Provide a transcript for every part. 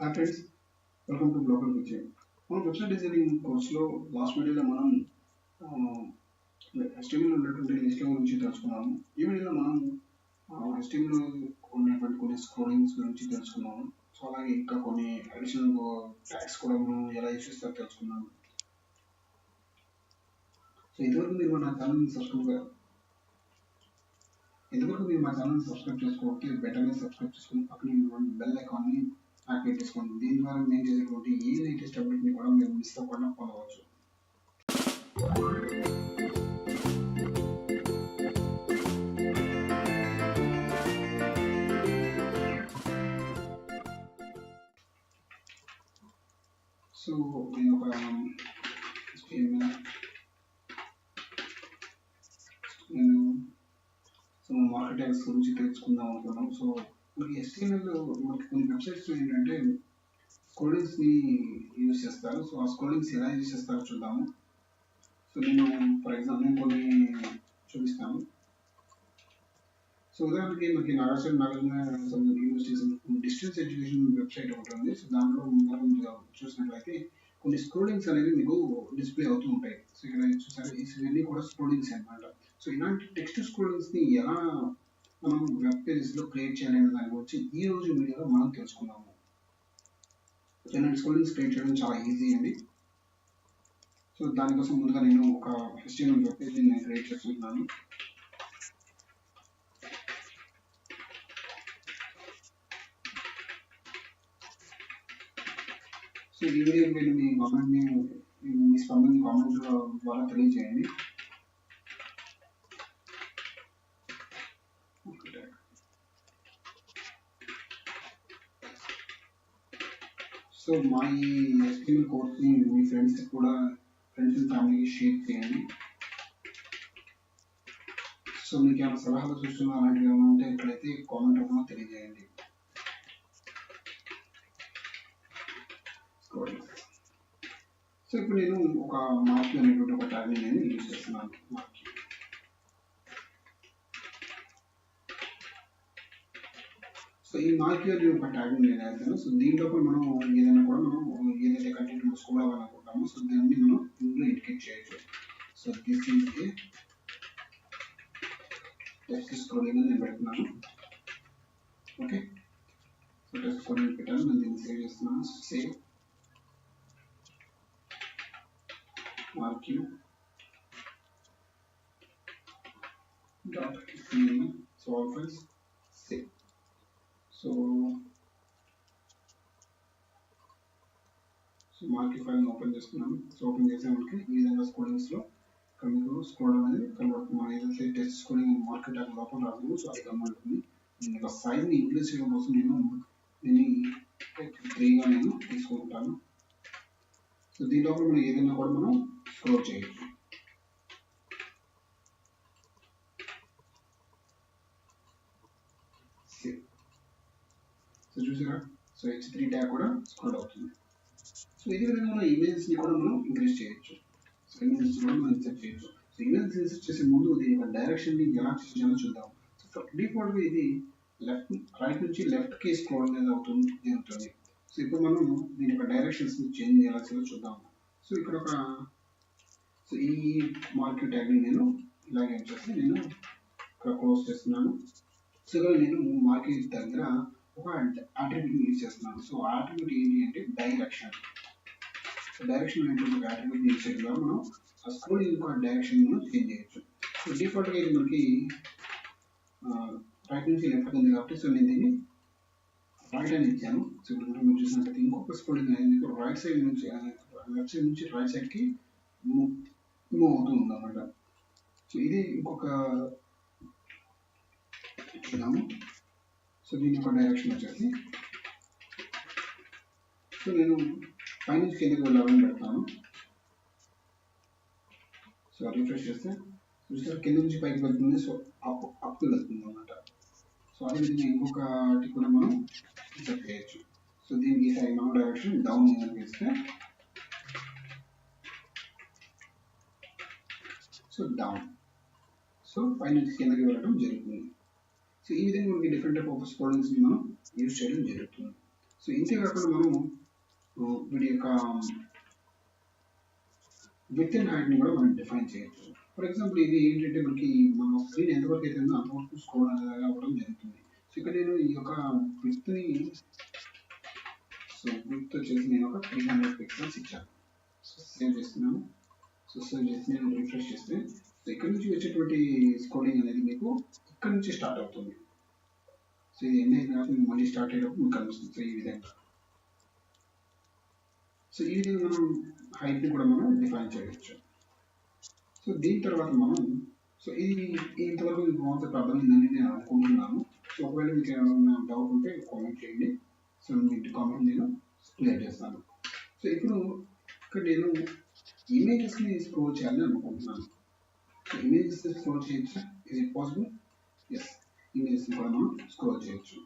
Hi friends, welcome to Global Kitchen. మన website designing కోర్సులో last వీడియోలో మనం HTML ఉన్నటువంటి లిస్ట్ల గురించి తెలుసుకున్నాము. ఈ వీడియోలో మనం HTML ఉన్నటువంటి కొన్ని స్క్రోలింగ్స్ గురించి తెలుసుకున్నాము. సో అలాగే ఇంకా కొన్ని అడిషనల్ ట్యాగ్స్ కూడా మనం ఎలా యూస్ చేస్తారో తెలుసుకున్నాము. సో ఇంతవరకు మీరు మా ఛానల్ని సబ్స్క్రైబ్ చేసుకోకపోతే వెంటనే సబ్స్క్రైబ్ చేసుకుని పక్కన బెల్ ఐకాన్ని యాక్టివేట్ చేసుకోండి. దీని ద్వారా నేను చేసేటువంటి ఏ లేటెస్ట్ అప్డేట్ని కూడా మీరు మిస్ అవ్వకుండా పొందవచ్చు. సో నేను ఒక మార్కెట్ ట్యాగ్స్ గురించి తెలుసుకుందాం అనుకున్నాం. సో మనకి HTML మనకి కొన్ని వెబ్సైట్స్ ఏంటంటే స్క్రోలింగ్స్ని యూజ్ చేస్తారు. సో ఆ స్క్రోలింగ్స్ ఎలా యూజ్ చేస్తారో చూద్దాము. సో నేను ఫర్ ఎగ్జాంపుల్ నేను కొన్ని చూపిస్తాను. సో ఉదాహరణకి మనకి నాగార్జున యూజ్ చేసిన డిస్టెన్స్ ఎడ్యుకేషన్ వెబ్సైట్ ఒకటి ఉంది. సో దాంట్లో మనం చూసినట్లయితే కొన్ని స్క్రోలింగ్స్ అనేవి మీకు డిస్ప్లే అవుతూ ఉంటాయి. సో ఇక్కడ చూసారు ఇవన్నీ కూడా స్క్రోలింగ్స్ అన్నమాట. సో ఇలాంటి టెక్స్ట్ స్క్రోలింగ్స్ని ఎలా మనం వెబ్ పేజెస్లో క్రియేట్ చేయాలనే దాని గురించి ఈ రోజు వీడియోలో మనం తెలుసుకుందాము. ఇలాంటి స్క్రోలింగ్స్ క్రియేట్ చేయడం చాలా ఈజీ అండి. సో దానికోసం ముందుగా నేను ఒక HTML వెబ్ పేజ్ని నేను క్రియేట్ చేసుకుంటున్నాను. సో ఈ వీడియో మీరు మీ స్పందన కామెంట్ ద్వారా తెలియజేయండి. సో మా ఈ HTML కోర్స్ని మీ ఫ్రెండ్స్ అండ్ ఫ్యామిలీకి షేర్ చేయండి. సో మీకు ఏమైనా సలహాలు సూచనలు అలాంటివి ఏమైనా ఉంటే ఇక్కడైతే కామెంట్ రూపంలో తెలియజేయండి. సో ఇప్పుడు నేను ఒక మార్కీ అనేటువంటి ఒక ట్యాగ్ని నేను యూజ్ చేస్తున్నాను. మార్కీ సో ఈ మార్కీ అనే ఒక ట్యాగ్ని నేను వేస్తాను. సో దీంట్లో మనం ఏదైతే కంటెంట్ మనం స్క్రోల్ అవ్వాలనుకుంటామో సో దాన్ని మనం ఇందులో ఇండికేట్ చేయొచ్చు. So this is a text scrolling అని నేను పెడుతున్నాను. ఓకే, సో టెక్స్ట్ స్క్రోలింగ్ పెట్టాను. నేను దీన్ని సేవ్ చేస్తున్నాను. Save marquee dot name. So all files save. So marquee file open చేస్తున్నాను. సో ఓపెన్ చేసే మనకి ఈ విధంగా స్క్రోలింగ్స్ లో మీకు స్క్రోల్ అనేది కనబడుతుంది. మనం ఏదైతే టెస్ట్ స్క్రోలింగ్ మార్కెట్ ట్యాగ్ లోపల రాదు సో అది కనబడుతుంది. నేను ఒక సైజ్ ని ఇంక్రీజ్ చేయడం కోసం నేను దీన్ని 3గా నేను తీసుకుంటాను. సో దీని లోపల మనం ఏదైనా కూడా మనం స్క్రోల్ చేయొచ్చు. సో చూసారా, సో H3 ట్యాగ్ కూడా స్క్రోల్ అవుతుంది. సో ఇదే విధంగా మనం ఇమేజెస్ని కూడా మనం ఇంక్రీజ్ చేయొచ్చు. సో ఇమేజెస్ కూడా మనం ఇన్సర్ట్ చేయొచ్చు. సో ఇమేజెస్ ఇన్సర్ట్ చేసే ముందు దీని యొక్క డైరెక్షన్ని ఎలా చేయాలో చూద్దాం. సో డిఫాల్ట్గా ఇది రైట్ నుంచి లెఫ్ట్కి స్క్రోల్ అనేది జరుగుతుంది. సో ఇప్పుడు మనం దీని యొక్క డైరెక్షన్స్ని చేంజ్ చేయాల్సిందో చూద్దాం. సో ఇక్కడ సో ఈ మార్కెట్ ట్యాగ్ని నేను ఇలాగే చేసి నేను ఇక్కడ క్లోజ్ చేస్తున్నాను. సో ఇక్కడ నేను మార్కెట్ దగ్గర ఒక అట్రిబ్యూట్ యూజ్ చేస్తున్నాను. సో అట్రిబ్యూట్ ఏంటి అంటే డైరెక్షన్. సో డైరెక్షన్ అనేటువంటి ఒక అట్రిబ్యూట్ యూజ్ చేయడం ద్వారా మనం ఆ స్క్రోలింగ్ యొక్క డైరెక్షన్ మనం చేంజ్ చేయొచ్చు. సో డిఫాల్ట్గా ఇది మనకి రైట్ నుంచి లెఫ్ట్ ఉంది కాబట్టి సో నేను దీన్ని రైట్ అని ఇచ్చాను. సో ఇప్పుడు మీరు చూసినట్లయితే ఇంకొక స్క్రోలింగ్ అనేది రైట్ సైడ్ నుంచి లెఫ్ట్ సైడ్ నుంచి రైట్ సైడ్కి మూవ్ అవుతూ ఉందన్నమాట. సో ఇది ఇంకొక చూద్దాము. సో దీని యొక్క డైరెక్షన్ వచ్చేసి సో నేను పైనుంచి కిందకి వెళ్ళాలని పెడతాను. సో రిఫ్రెష్ చేస్తే చూస్తే కింద నుంచి పైకి వెళ్తుంది. సో అప్కి వెళ్తుంది అన్నమాట. సో అదేవిధంగా ఇంకొకటి కూడా మనం సెట్ చేయొచ్చు. సో దీనికి మన డైరెక్షన్ డౌన్ చేస్తే సో డౌన్, సో పైనుంచి కిందకి వెళ్ళడం జరుగుతుంది. సో ఈ విధంగా మనకి డిఫరెంట్ టైప్ ఆఫ్ స్క్రోలింగ్స్ని మనం యూజ్ చేయడం జరుగుతుంది. సో ఇంతే కాకుండా మనం వీడి యొక్క విత్ అండ్ హైట్ని కూడా మనం డిఫైన్ చేయొచ్చు. ఫర్ ఎగ్జాంపుల్ ఇది ఏంటంటే మనకి మన స్క్రీన్ ఎంతవరకు అయితే ఉందో అంతవరకు స్క్రోల్ అనేది అవ్వడం జరుగుతుంది. సో ఇక్కడ నేను ఈ యొక్క విత్ని సో విత్ వచ్చేసి నేను ఒక 300 పిక్సెల్స్ ఇచ్చాను. సో సేవ్ చేస్తున్నాను. సో సేవ్ చేసి నేను రిఫ్రెష్ చేస్తే సో ఇక్కడ నుంచి వచ్చేటువంటి స్క్రోలింగ్ అనేది మీకు ఇక్కడ నుంచి స్టార్ట్ అవుతుంది. సో ఇది ఎన్ని అయినా మళ్ళీ స్టార్ట్ అయ్యేటప్పుడు మీకు కనిపిస్తుంది. సో ఈ విధంగా సో ఈ విధంగా మనం హైట్ని కూడా మనం డిఫైన్ చేయవచ్చు. సో దీని తర్వాత మనం సో ఇది ఇంతవరకు మీకు కాన్సెప్ట్ అర్థమైందని నేను అనుకుంటున్నాను. సో ఒకవేళ మీకు ఏమైనా డౌట్ ఉంటే కామెంట్ చేయండి. సో మీ కామెంట్ నేను క్లియర్ చేస్తాను. సో ఇప్పుడు ఇక్కడ నేను ఇమేజెస్ని స్క్రోల్ చేయాలని అనుకుంటున్నాను. సో ఇమేజెస్ స్క్రోల్ చేయొచ్చు. Is it possible? ఎస్, ఇమేజెస్ని కూడా మనం స్క్రోల్ చేయొచ్చు.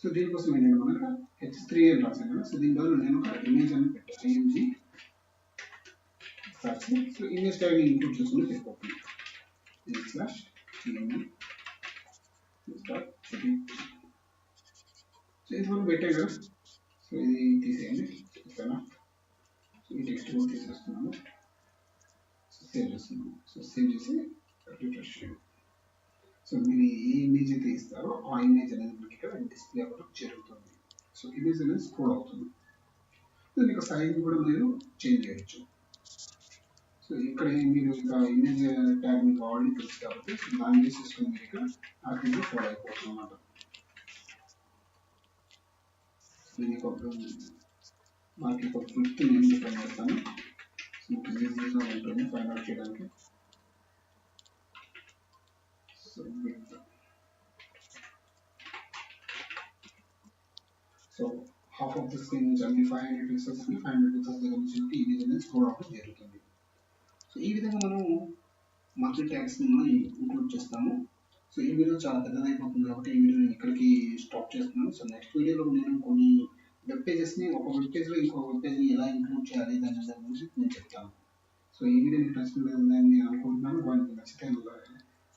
సో దీనికోసం ఏంటంటే మనకు H3 అని రాశాను కదా. సో దీని బదులు నేను ఒక ఇమేజ్ అని పెట్టాను. IMG search. So image tag include చేసుకుని సరిపోతుంది. /TML సో ఇది మనం పెట్టాం కదా. సో ఇది తీసేయండి. ఓకేనా. సో ఈ టెక్స్ట్ కూడా తీసేస్తున్నాను. సో సేవ్ చేస్తున్నాను. సో సేవ్ చేసి రిఫ్రెష్ చేయండి. సో మీరు ఏ ఇమేజ్ అయితే ఇస్తారో ఆ ఇమేజ్ అనేది మనకి ఇక్కడ డిస్ప్లే అవ్వడం జరుగుతుంది. సో ఇమేజ్ అనేది స్క్రోల్ అవుతుంది. సో మీకు సైజ్ కూడా మీరు చేంజ్ చేయొచ్చు. సో ఇక్కడ మీరు ఇక ఇమేజ్ ట్యాగ్ మీకు ఆల్రెడీ తెలుసు కాబట్టి సో దాన్ని యూస్ చేసుకుని మీరు ఇక్కడ యాక్టివ్గా ఫాలో అయిపోతుంది అన్నమాట. దీనికి మనకి ఒక ఫిఫ్త్ నేను డిఫైన్ చేస్తాను. మీకు ఈజీగా ఉంటుంది ఫైండ్ అవుట్ చేయడానికి. So so half of the screen నుంచి అన్ని 500 పిక్సెల్స్ 500 పిక్సెల్స్ దగ్గర నుంచి ఇమేజ్ అనేది స్క్రోల్ అవ్వడం జరుగుతుంది. సో ఈ విధంగా మనం మల్టీ ట్యాగ్స్ని మనం ఇంక్లూడ్ చేస్తాము. సో ఈ వీడియో చాలా పెద్దదైపోతుంది కాబట్టి ఈ వీడియో నేను ఇక్కడికి స్టాప్ చేస్తున్నాను. సో నెక్స్ట్ వీడియోలో నేను కొన్ని వెబ్ పేజెస్ని ఒక వెబ్ పేజ్లో ఇంకో వెబ్ పేజ్ని ఎలా ఇంక్లూడ్ చేయాలి దాని గురించి నేను చెప్తాను. సో ఈ వీడియో మీకు నచ్చిందని నేను అనుకుంటున్నాను. వాళ్ళకి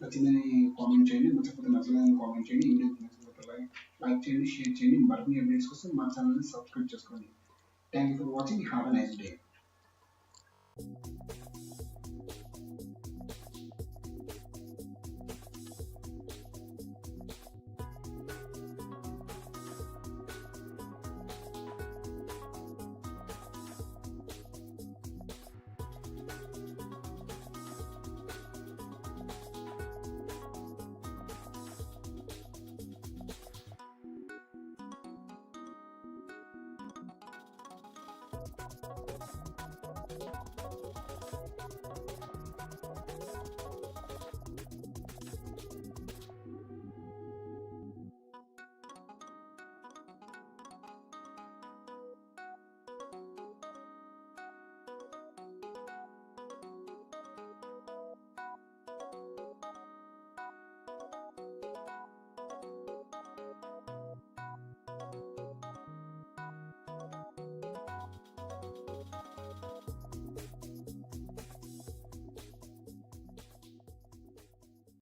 నచ్చిందని కామెంట్ చేయండి. నచ్చకపోతే నచ్చలేదని కామెంట్ చేయండి. ఈ వీడియోకి నచ్చకపోతే లైక్ చేయండి, షేర్ చేయండి. మరిన్ని అప్డేట్స్ కోసం మా ఛానల్ని సబ్స్క్రైబ్ చేసుకోండి. Thank you for watching. Have a nice day.